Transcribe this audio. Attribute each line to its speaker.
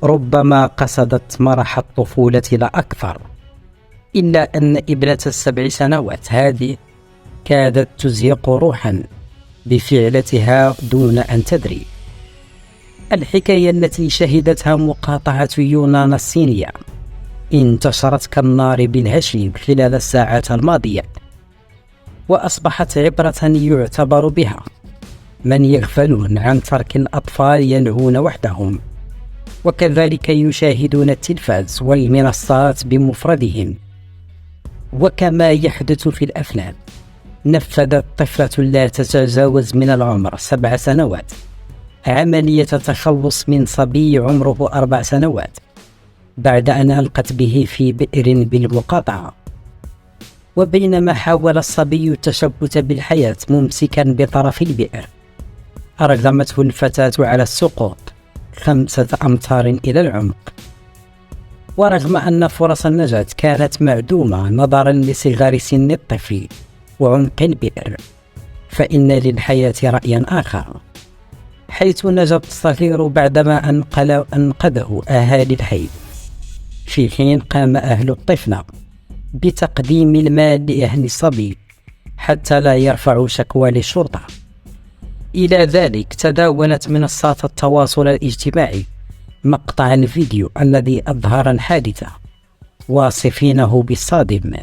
Speaker 1: ربما قصدت مرح الطفولة لا أكثر، إلا أن ابنة ال7 سنوات هذه كادت تزهق روحا بفعلتها دون أن تدري. الحكاية التي شهدتها مقاطعة يونان الصينية انتشرت كالنار بالهشيم خلال الساعات الماضية، وأصبحت عبرة يعتبر بها من يغفلون عن ترك الأطفال يلعبون وحدهم، وكذلك يشاهدون التلفاز والمنصات بمفردهم. وكما يحدث في الأفلام، نفذت طفلة لا تتجاوز من العمر 7 سنوات عملية تخلص من صبي عمره 4 سنوات بعد أن ألقت به في بئر بالمقاطعة. وبينما حاول الصبي التشبث بالحياة ممسكا بطرف البئر، أرغمته الفتاة على السقوط 5 أمتار إلى العمق. ورغم أن فرص النجاة كانت معدومة نظرا لصغر سن الطفل وعمق البئر، فإن للحياة رأيا آخر، حيث نجا الصغير بعدما أنقذه أهالي الحي، في حين قام أهل الطفلة بتقديم المال لأهل الصبي حتى لا يرفعوا شكوى للشرطة. إلى ذلك تداولت منصات التواصل الاجتماعي مقطع الفيديو الذي أظهر الحادثة، واصفينه بالصادم.